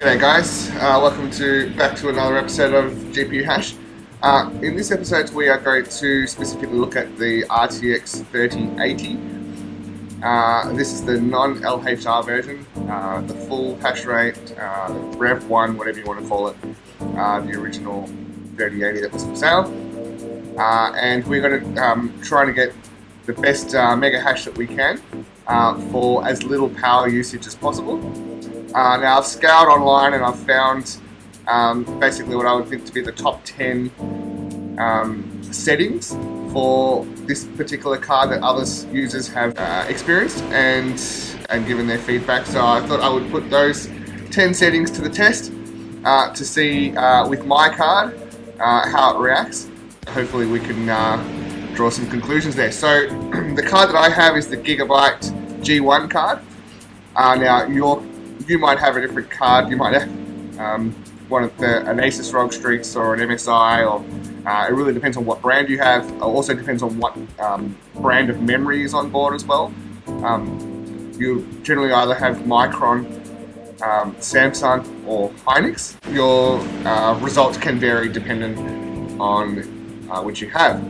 G'day guys, welcome back to another episode of GPU Hash. In this episode we are going to specifically look at the RTX 3080. This is the Non LHR version, the full hash rate, Rev 1, whatever you want to call it, the original 3080 that was for sale. And we're going to try to get the best mega hash that we can for as little power usage as possible. Now I've scoured online and I've found basically what I would think to be the top 10 settings for this particular card that other users have experienced and given their feedback. So I thought I would put those 10 settings to the test to see with my card how it reacts. Hopefully we can draw some conclusions there. So the card that I have is the Gigabyte G1 card. Now you might have a different card. You might have one of an Asus ROG Strix or an MSI, or it really depends on what brand you have. It also depends on what brand of memory is on board as well. You generally either have Micron, Samsung, or Hynix. Your results can vary depending on which you have.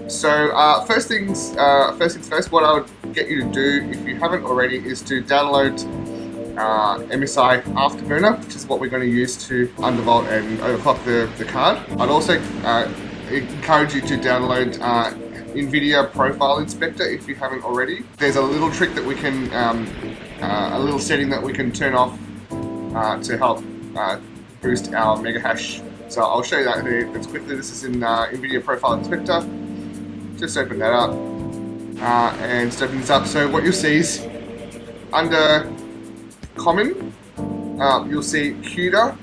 So first things first, what I would get you to do, if you haven't already, is to download MSI Afterburner, which is what we're going to use to undervolt and overclock the card. I'd also encourage you to download NVIDIA Profile Inspector if you haven't already. There's a little trick that we can, a little setting that we can turn off to help boost our mega hash. So I'll show you that here quickly. This is in NVIDIA Profile Inspector. Just open that up and just open this up. So what you'll see is under Common, you'll see CUDA,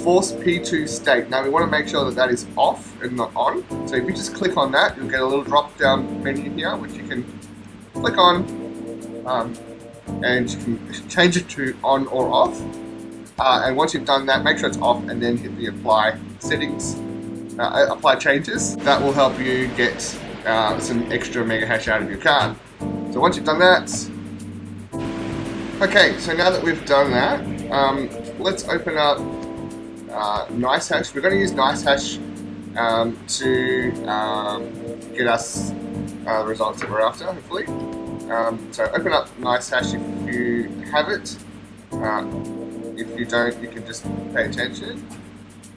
Force P2 State. Now we want to make sure that that is off and not on. So if you just click on that, you'll get a little drop down menu here, which you can click on, and you can change it to on or off. And once you've done that, make sure it's off and then hit the apply settings, apply changes. That will help you get some extra mega hash out of your card. So once you've done that, okay, so now that we've done that, let's open up NiceHash. We're going to use NiceHash to get us the results that we're after, hopefully. So open up NiceHash if you have it. If you don't, you can just pay attention.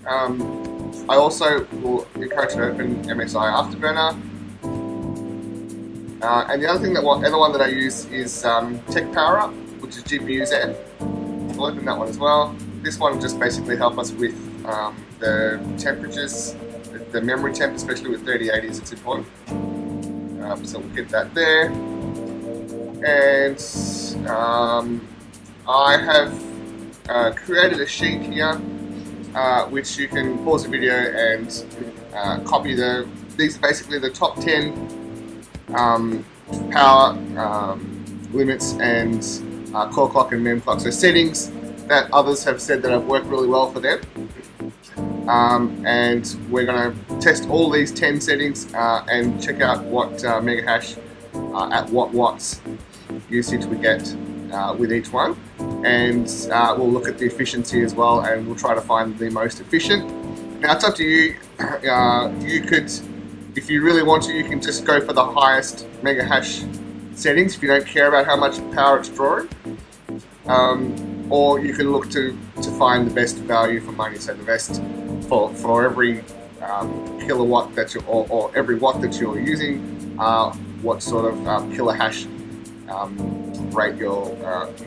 I also will encourage you to open MSI Afterburner. And the other one that I use is Tech Power Up, which is GPU Z. We'll open that one as well. This one will just basically help us with the temperatures, the memory temp, especially with 3080s, it's important. So we'll get that there. And I have created a sheet here, which you can pause the video and copy these are basically the top 10 power limits and core clock and mem clock. So settings that others have said that have worked really well for them. And we're going to test all these 10 settings and check out what mega hash at what watts usage we get with each one. And we'll look at the efficiency as well, and we'll try to find the most efficient. Now it's up to you. You could, if you really want to, you can just go for the highest mega hash settings if you don't care about how much power it's drawing, or you can look to find the best value for money. So the best for every kilowatt that you or every watt that you're using, what sort of kilo hash rate you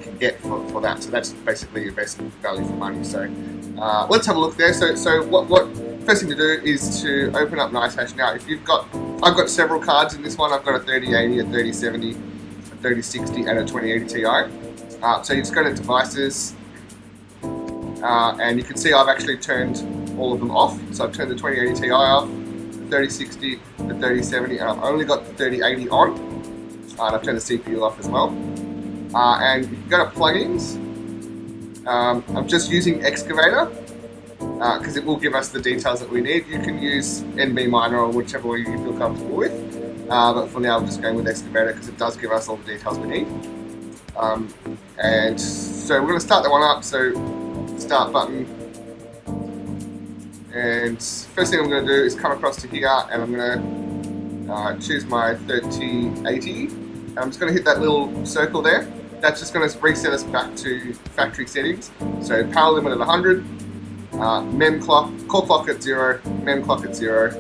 can get for that. So that's basically your best value for money. So let's have a look there. So what first thing to do is to open up NiceHash. Now if I've got several cards in this one. I've got a 3080, a 3070, a 3060 and a 2080 Ti. So you just go to devices, and you can see I've actually turned all of them off. So I've turned the 2080 Ti off, the 3060, the 3070, and I've only got the 3080 on. And I've turned the CPU off as well. And you can go to plugins. I'm just using Excavator because it will give us the details that we need. You can use NB Miner or whichever one you feel comfortable with. But for now I'm just going with Excavator because it does give us all the details we need. And so we're going to start that one up. So start button. And first thing I'm going to do is come across to here, and I'm going to choose my 3080. And I'm just going to hit that little circle there. That's just going to reset us back to factory settings. So power limit at 100, mem clock, core clock at 0, mem clock at 0.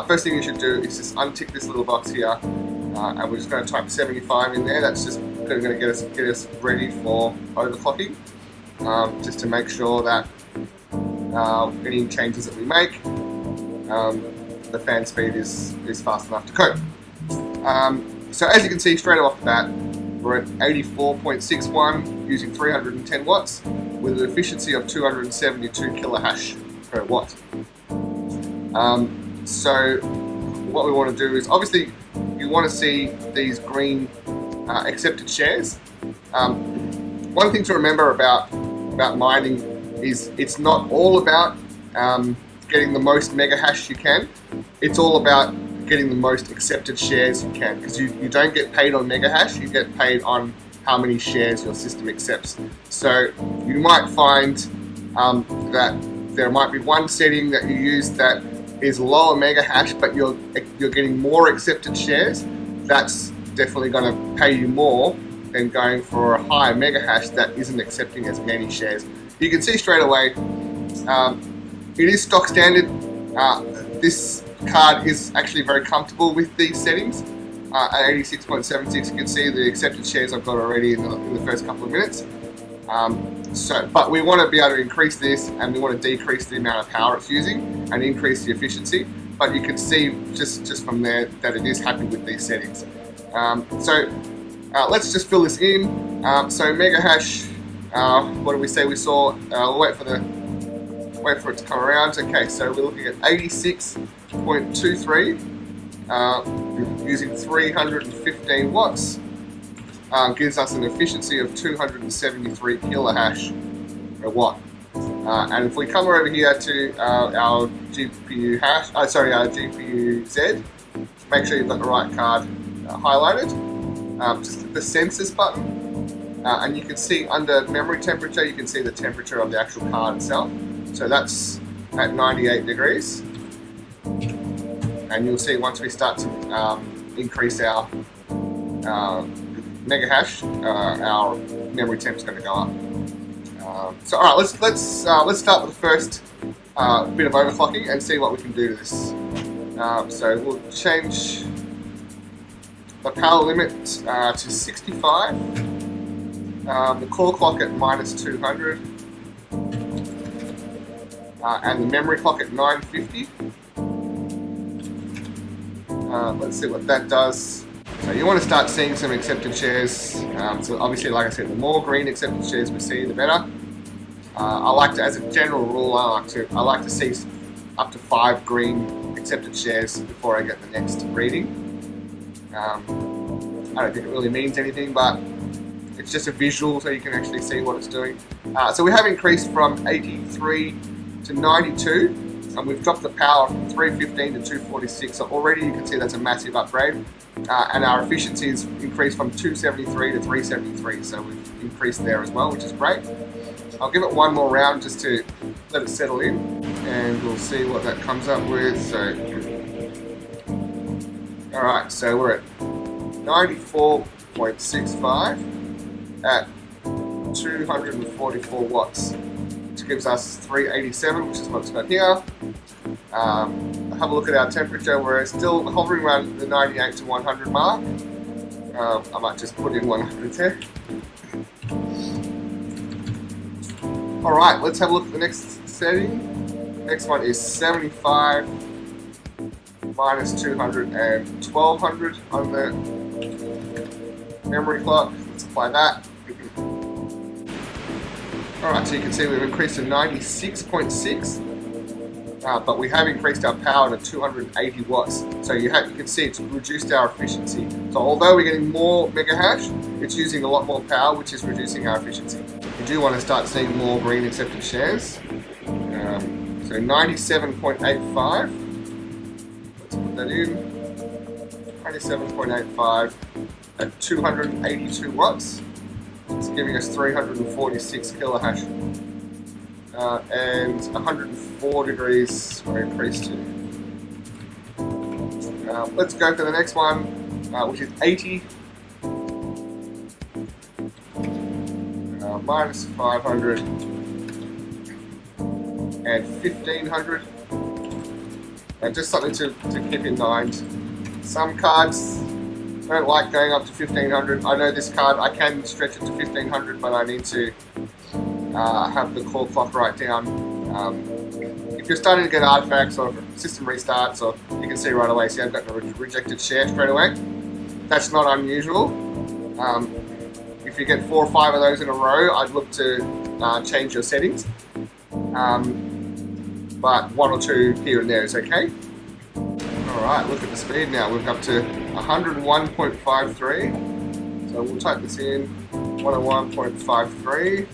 First thing you should do is just untick this little box here, and we're just going to type 75 in there. That's just going to get us ready for overclocking, just to make sure that any changes that we make, the fan speed is fast enough to cope. So as you can see straight off the bat, we're at 84.61 using 310 watts with an efficiency of 272 kilohash per watt. So what we want to do is, obviously you want to see these green accepted shares. One thing to remember about mining is it's not all about getting the most mega hash you can. It's all about getting the most accepted shares you can, because you don't get paid on mega hash, you get paid on how many shares your system accepts. So you might find that there might be one setting that you use that is lower mega hash, but you're getting more accepted shares. That's definitely going to pay you more than going for a higher mega hash that isn't accepting as many shares. You can see straight away, it is stock standard. This card is actually very comfortable with these settings. At 86.76, you can see the accepted shares I've got already in the first couple of minutes. But we want to be able to increase this, and we want to decrease the amount of power it's using and increase the efficiency. But you can see just from there that it is happy with these settings. Let's just fill this in. So mega hash, what do we say we saw? We'll wait for it to come around. Okay, so we're looking at 86.23 using 315 watts. Gives us an efficiency of 273 kilohash per watt. And if we come over here to our GPU hash, our GPU Z, make sure you've got the right card highlighted. Just hit the census button, and you can see under memory temperature, you can see the temperature of the actual card itself. So that's at 98 degrees. And you'll see once we start to increase our mega hash, our memory temp is going to go up. So all right, let's start with the first bit of overclocking and see what we can do to this. So we'll change the power limit to 65. The core clock at -200, and the memory clock at 950. Let's see what that does. So you want to start seeing some accepted shares. So obviously, like I said, the more green accepted shares we see, the better. I like to, as a general rule, I like to see up to 5 green accepted shares before I get the next reading. I don't think it really means anything, but it's just a visual so you can actually see what it's doing. So we have increased from 83 to 92. And we've dropped the power from 315 to 246, so already you can see that's a massive upgrade. And our efficiency has increased from 273 to 373, so we've increased there as well, which is great. I'll give it one more round just to let it settle in, and we'll see what that comes up with. So, all right, so we're at 94.65 at 244 watts. Which gives us 387, which is what it's got here. Have a look at our temperature. We're still hovering around the 98 to 100 mark. I might just put in 100 there. All right, let's have a look at the next setting. Next one is 75 minus 200 and 1200 on the memory clock. Let's apply that. Alright, so you can see we've increased to 96.6, but we have increased our power to 280 watts. So you can see it's reduced our efficiency. So although we're getting more mega hash, it's using a lot more power, which is reducing our efficiency. We do want to start seeing more green accepted shares. So 97.85. Let's put that in. 97.85 at 282 watts. It's giving us 346 kilohash. and 104 degrees we're increased to. Let's go for the next one, which is 80, minus 500, and 1500. And just something to keep in mind. Some cards don't like going up to 1500. I know this card, I can stretch it to 1500, but I need to have the core clock right down. If you're starting to get artifacts or system restarts, or you can see right away, see I've got a rejected share straight away. That's not unusual. If you get 4 or 5 of those in a row, I'd look to change your settings. But 1 or 2 here and there is okay. Alright, look at the speed now. We're up to 101.53. So we'll type this in, 101.53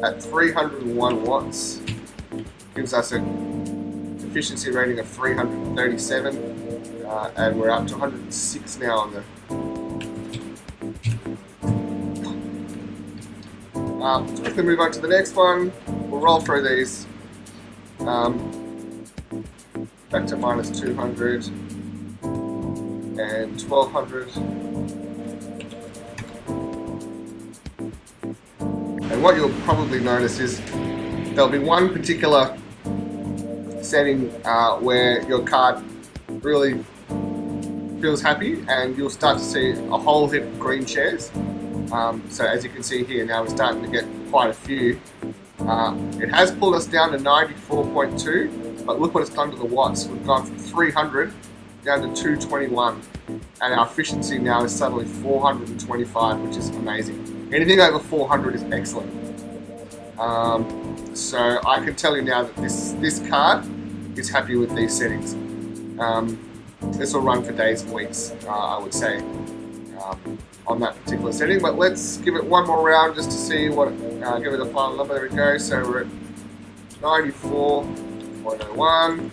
at 301 watts. Gives us an efficiency rating of 337, and we're up to 106 now on the. If we move on to the next one, we'll roll through these. Back to minus 200 and 1200. And what you'll probably notice is there'll be one particular setting where your card really feels happy, and you'll start to see a whole heap of green shares. So as you can see here now, we're starting to get quite a few. It has pulled us down to 94.2, but look what it's done to the watts. We've gone from 300 down to 221, and our efficiency now is suddenly 425, which is amazing. Anything over 400 is excellent. So I can tell you now that this card is happy with these settings. This will run for days and weeks, I would say, on that particular setting. But let's give it one more round just to see what, give it a final number. There we go. So we're at 94.01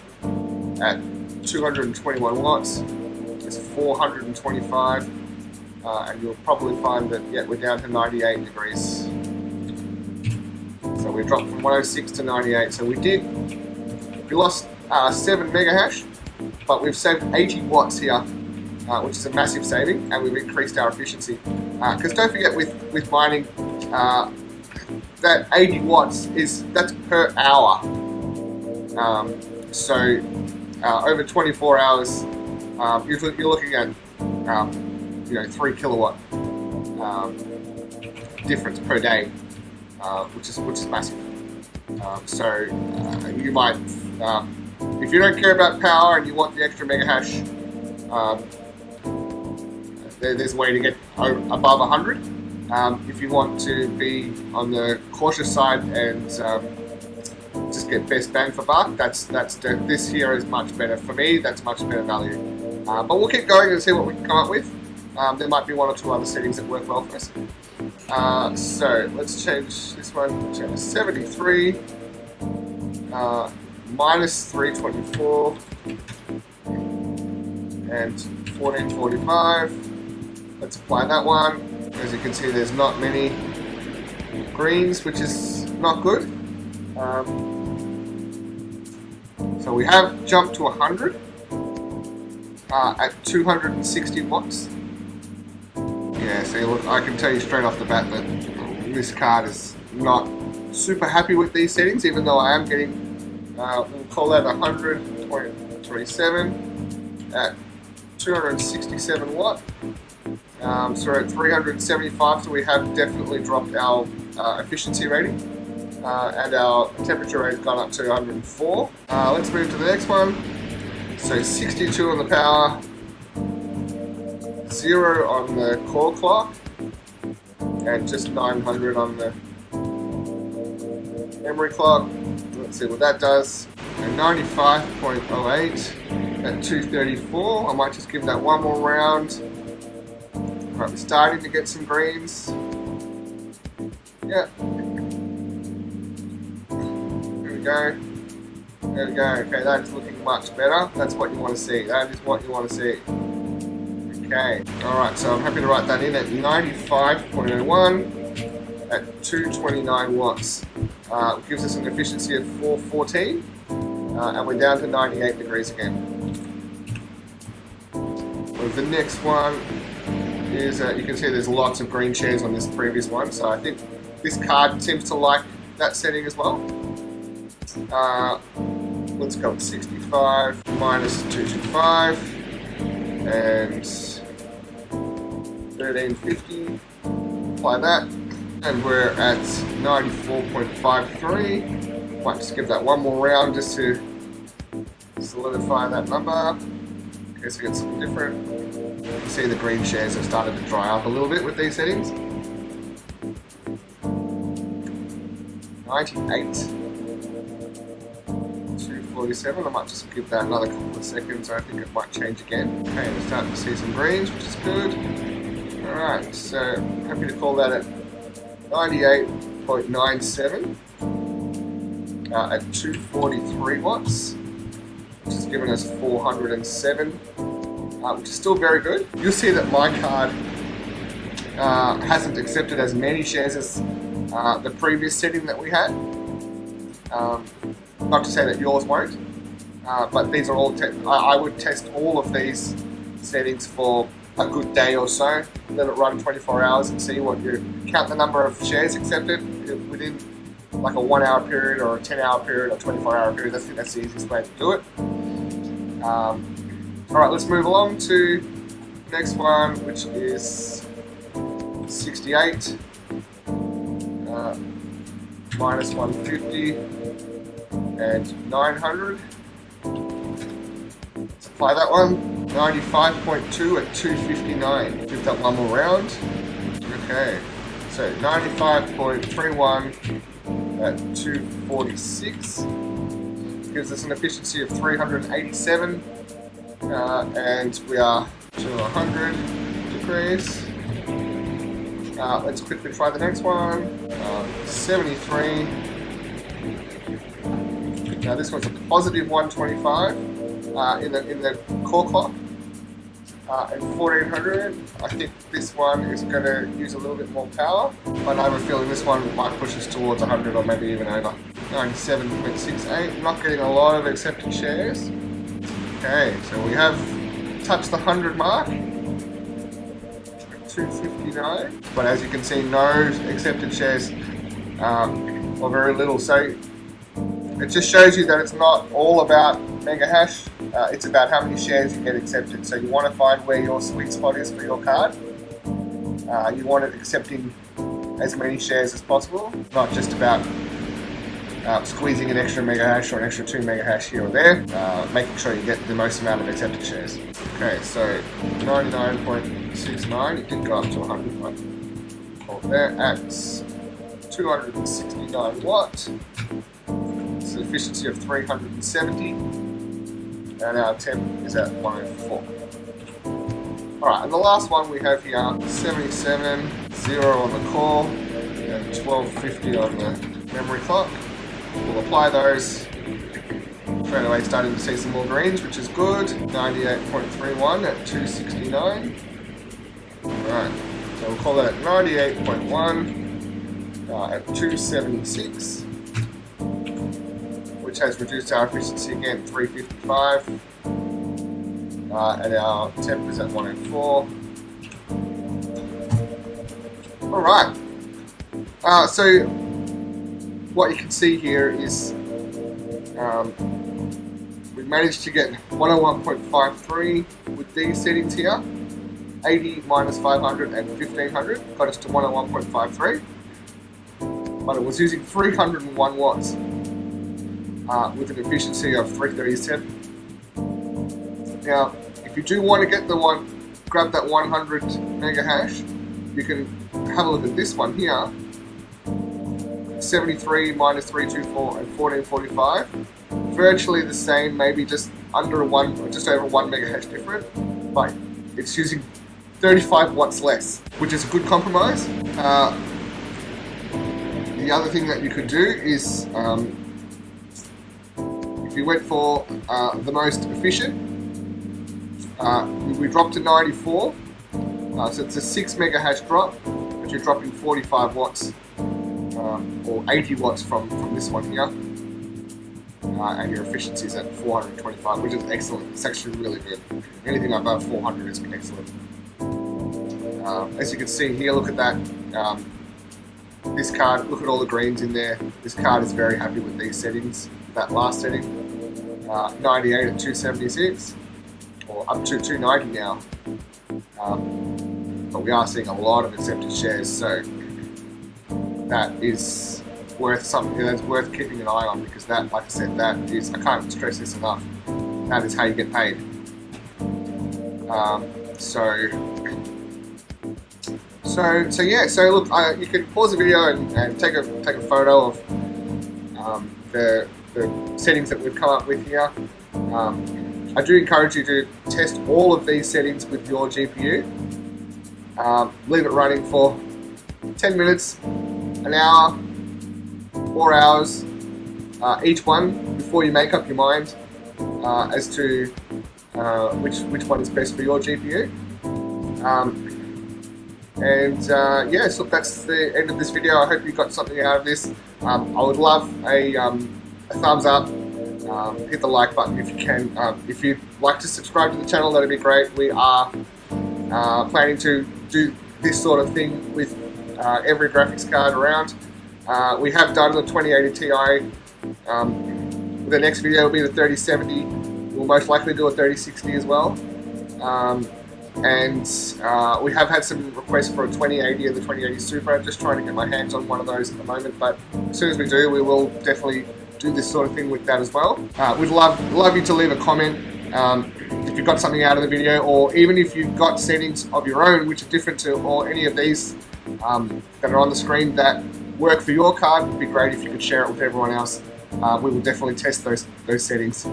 at 221 watts. It's 425, and you'll probably find that we're down to 98 degrees. So we dropped from 106 to 98. So we lost 7 mega hash, but we've saved 80 watts here, which is a massive saving, and we've increased our efficiency. Because don't forget, with mining, that 80 watts that's per hour. So over 24 hours, you're looking at 3 kilowatt difference per day, which is massive. So you might, if you don't care about power and you want the extra mega hash, there's a way to get above 100. If you want to be on the cautious side and just get best bang for buck, this here is much better for me. That's much better value. But we'll keep going and see what we can come up with. There might be 1 or 2 other settings that work well for us. So let's change this one to 73, minus 324, and 1445. Let's apply that one. As you can see, there's not many greens, which is not good. So we have jumped to 100 at 260 watts. Yeah, see, look, I can tell you straight off the bat that this card is not super happy with these settings, even though I am getting, we'll call that 100.37 at 267 watt. So we're at 375, so we have definitely dropped our efficiency rating, and our temperature rate has gone up to 104. Let's move to the next one. So 62 on the power, 0 on the core clock, and just 900 on the memory clock. Let's see what that does. And 95.08 at 234. I might just give that one more round. Right, we're starting to get some greens. Yeah. There we go. There we go. Okay, that's looking much better. That's what you want to see. That is what you want to see. Okay. Alright, so I'm happy to write that in at 95.01 at 229 watts. gives us an efficiency of 414, and we're down to 98 degrees again. The next one is, you can see there's lots of green shares on this previous one, so I think this card seems to like that setting as well. Let's go with 65 minus 225 and 1350. Apply that, and we're at 94.53. Might just give that one more round just to solidify that number. In case we get something different. You can see the green shares have started to dry up a little bit with these settings. 98. 247. I might just give that another couple of seconds. I think it might change again. Okay, we're starting to see some greens, which is good. Alright, so happy to call that at 98.97 at 243 watts, which has given us 407, which is still very good. You'll see that my card hasn't accepted as many shares as the previous setting that we had. Not to say that yours won't, but these are all, I would test all of these settings for a good day or so, let it run 24 hours and see what you count the number of shares accepted within like a 1 hour period or a 10-hour period or 24-hour period. I think that's the easiest way to do it. Alright, let's move along to the next one, which is 68 minus 150 and 900. Let's apply that one. 95.2 at 259. Give that one more round. Okay, so 95.31 at 246. Gives us an efficiency of 387. And we are to 100 degrees. Let's quickly try the next one. 73. Now this one's a positive 125 in the core clock. And 1400, I think this one is going to use a little bit more power, but I have a feeling this one might push us towards 100 or maybe even over. 97.68, not getting a lot of accepted shares. Okay, so we have touched the 100 mark. 259, but as you can see, no accepted shares, or very little. So it just shows you that it's not all about mega hash. It's about how many shares you get accepted. So you want to find where your sweet spot is for your card. You want it accepting as many shares as possible, not just about squeezing an extra mega hash or an extra 2 mega hash here or there, making sure you get the most amount of accepted shares. Okay, so 99.69, it did go up to 100, but hold there at 269 watts. It's an efficiency of 370, and our temp is at 104. Alright, and the last one we have here, 77, 0 on the core, and 1250 on the memory clock. We'll apply those. Straight away starting to see some more greens, which is good. 98.31 at 269. Alright, so we'll call that at 98.1 at 276, which has reduced our efficiency again, 355, and our temp is at 104. Alright, so what you can see here is we've managed to get 101.53 with these settings here. 80 minus 500 and 1500 got us to 101.53, but it was using 301 watts with an efficiency of 337. Now, if you do want to get grab that 100 mega hash, you can have a look at this one here. 73 minus 324 and 1445, virtually the same, maybe just over 1 mega hash different, but it's using 35 watts less, which is a good compromise. The other thing that you could do is, if you went for the most efficient, we dropped to 94, so it's a 6 mega hash drop, but you're dropping 45 watts or 80 watts from this one here. And your efficiency is at 425, which is excellent. It's actually really good. Anything above 400 is excellent. As you can see here, look at that. This card, look at all the greens in there. This card is very happy with these settings. That last setting, 98 at 276, or up to 290 now. But we are seeing a lot of accepted shares, so that is worth something that's worth keeping an eye on, because that, like I said, that is, I can't stress this enough, that is how you get paid. So yeah, so look, you can pause the video and take a photo of the settings that we've come up with here. I do encourage you to test all of these settings with your GPU. Leave it running for 10 minutes, an hour, 4 hours, each one, before you make up your mind as to which one is best for your GPU. Yes, look, that's the end of this video. I hope you got something out of this. I would love a thumbs up. Hit the like button if you can. If you'd like to subscribe to the channel, that'd be great. We are planning to do this sort of thing with every graphics card around. We have done the 2080 Ti. The next video will be the 3070. We'll most likely do a 3060 as well. We have had some requests for a 2080 and the 2080 Super. I'm just trying to get my hands on one of those at the moment, but as soon as we do, we will definitely do this sort of thing with that as well. We'd love you to leave a comment if you got something out of the video, or even if you've got settings of your own which are different to or any of these that are on the screen that work for your card. It'd be great if you could share it with everyone else. We will definitely test those settings,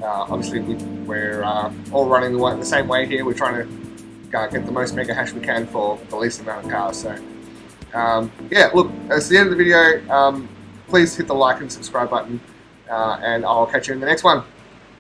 obviously we're all running the same way here. We're trying to get the most mega hash we can for the least amount of cars. So yeah, look, that's the end of the video. Please hit the like and subscribe button, and I'll catch you in the next one.